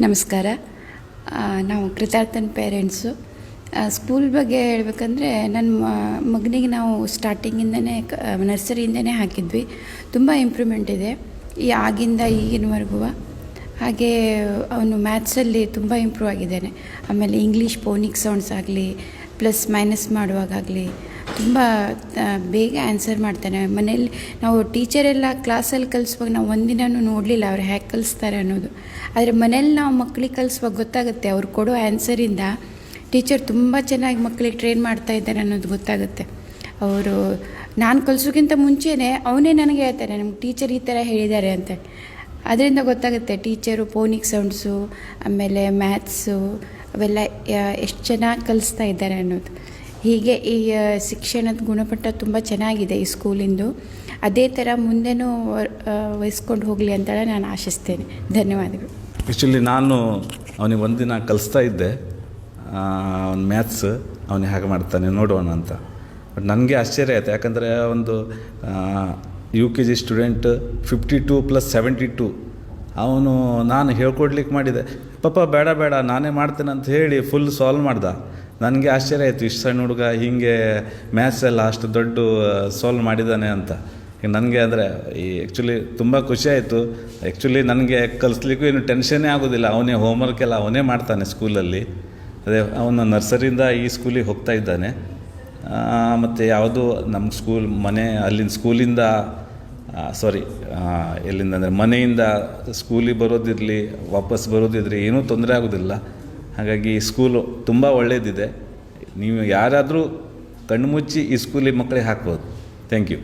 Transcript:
ನಮಸ್ಕಾರ. ನಾವು ಕೃತಾರ್ಥನ್ parents. School ಬಗ್ಗೆ ಹೇಳ್ಬೇಕಂದ್ರೆ ನನ್ನ ಮಗನಿಗೆ ನಾವು ಸ್ಟಾರ್ಟಿಂಗಿಂದನೇ ನರ್ಸರಿಯಿಂದನೇ ಹಾಕಿದ್ವಿ. ತುಂಬ ಇಂಪ್ರೂವ್ಮೆಂಟ್ ಇದೆ ಆಗಿಂದ ಈಗಿನವರೆಗೂ. ಹಾಗೇ ಅವನು ಮ್ಯಾಥ್ಸಲ್ಲಿ ತುಂಬ ಇಂಪ್ರೂವ್ ಆಗಿದ್ದಾನೆ. ಆಮೇಲೆ ಇಂಗ್ಲೀಷ್ ಫೋನಿಕ್ ಸೌಂಡ್ಸ್ ಆಗಲಿ, ಪ್ಲಸ್ ಮೈನಸ್ ಮಾಡುವಾಗಲಿ ತುಂಬ ಬೇಗ ಆನ್ಸರ್ ಮಾಡ್ತಾನೆ. ಮನೇಲಿ ನಾವು ಟೀಚರೆಲ್ಲ ಕ್ಲಾಸಲ್ಲಿ ಕಲಿಸುವಾಗ ನಾವು ಒಂದಿನೂ ನೋಡಲಿಲ್ಲ ಅವ್ರು ಹೇಗೆ ಕಲಿಸ್ತಾರೆ ಅನ್ನೋದು. ಆದರೆ ಮನೇಲಿ ನಾವು ಮಕ್ಕಳಿಗೆ ಕಲಿಸುವಾಗ ಗೊತ್ತಾಗುತ್ತೆ, ಅವ್ರು ಕೊಡೋ ಆನ್ಸರಿಂದ ಟೀಚರ್ ತುಂಬ ಚೆನ್ನಾಗಿ ಮಕ್ಕಳಿಗೆ ಟ್ರೈನ್ ಮಾಡ್ತಾಯಿದ್ದಾರೆ ಅನ್ನೋದು ಗೊತ್ತಾಗುತ್ತೆ. ಅವರು ನಾನು ಕಲಿಸೋಕ್ಕಿಂತ ಮುಂಚೆನೇ ಅವನೇ ನನಗೆ ಹೇಳ್ತಾರೆ, ನಮ್ಗೆ ಟೀಚರ್ ಈ ಥರ ಹೇಳಿದ್ದಾರೆ ಅಂತ. ಅದರಿಂದ ಗೊತ್ತಾಗುತ್ತೆ ಟೀಚರು ಫೋನಿಕ್ ಸೌಂಡ್ಸು ಆಮೇಲೆ ಮ್ಯಾಥ್ಸು ಅವೆಲ್ಲ ಎಷ್ಟು ಚೆನ್ನಾಗಿ ಕಲಿಸ್ತಾ ಇದ್ದಾರೆ ಅನ್ನೋದು. ಹೀಗೆ ಈ ಶಿಕ್ಷಣದ ಗುಣಮಟ್ಟ ತುಂಬ ಚೆನ್ನಾಗಿದೆ ಈ ಸ್ಕೂಲಿಂದು. ಅದೇ ಥರ ಮುಂದೆನೂ ವಹಿಸ್ಕೊಂಡು ಹೋಗಲಿ ಅಂತ ನಾನು ಆಶಿಸ್ತೇನೆ. ಧನ್ಯವಾದಗಳು. ಆ್ಯಕ್ಚುಲಿ ನಾನು ಅವನಿಗೆ ಒಂದಿನ ಕಲಿಸ್ತಾ ಇದ್ದೆ, ಅವ್ನು ಮ್ಯಾಥ್ಸ್ ಅವನಿಗೆ ಹಾಗೆ ಮಾಡ್ತಾನೆ ನೋಡೋಣ ಅಂತ. ಬಟ್ ನನಗೆ ಆಶ್ಚರ್ಯ ಆಯಿತು, ಯಾಕಂದರೆ ಒಂದು UKG ಸ್ಟೂಡೆಂಟ್ 52 + 72 ಅವನು ನಾನು ಹೇಳ್ಕೊಡ್ಲಿಕ್ಕೆ ಮಾಡಿದೆ. ಪಾಪ ಬೇಡ ನಾನೇ ಮಾಡ್ತೇನೆ ಅಂತ ಹೇಳಿ ಫುಲ್ ಸಾಲ್ವ್ ಮಾಡ್ದ. ನನಗೆ ಆಶ್ಚರ್ಯ ಆಯಿತು, ಇಷ್ಟು ಸಣ್ಣ ಹುಡುಗ ಹೀಗೆ ಮ್ಯಾಥ್ಸ್ ಎಲ್ಲ ಅಷ್ಟು ದೊಡ್ಡ ಸಾಲ್ವ್ ಮಾಡಿದ್ದಾನೆ ಅಂತ. ನನಗೆ ಅಂದರೆ ಆ್ಯಕ್ಚುಲಿ ತುಂಬ ಖುಷಿ ಆಯಿತು. ಆ್ಯಕ್ಚುಲಿ ನನಗೆ ಕಲಿಸ್ಲಿಕ್ಕೂ ಏನು ಟೆನ್ಷನ್ನೇ ಆಗೋದಿಲ್ಲ. ಅವನೇ ಹೋಮ್ವರ್ಕ್ ಎಲ್ಲ ಅವನೇ ಮಾಡ್ತಾನೆ ಸ್ಕೂಲಲ್ಲಿ. ಅದೇ ಅವನು ನರ್ಸರಿಯಿಂದ ಈ ಸ್ಕೂಲಿಗೆ ಹೋಗ್ತಾ ಇದ್ದಾನೆ. ಮತ್ತು ಯಾವುದು ನಮ್ಮ ಅಲ್ಲಿಂದ ಸ್ಕೂಲಿಂದ ಎಲ್ಲಿಂದ ಅಂದರೆ ಮನೆಯಿಂದ ಸ್ಕೂಲಿಗೆ ಬರೋದಿರಲಿ ವಾಪಸ್ ಬರೋದಿದ್ರಿ ಏನೂ ತೊಂದರೆ ಆಗೋದಿಲ್ಲ. ಹಾಗಾಗಿ ಈ ಸ್ಕೂಲು ತುಂಬ ಒಳ್ಳೆಯದಿದೆ. ನೀವು ಯಾರಾದರೂ ಕಣ್ಣು ಮುಚ್ಚಿ ಈ ಸ್ಕೂಲಿಗೆ ಮಕ್ಕಳಿಗೆ ಹಾಕ್ಬೋದು. Thank you.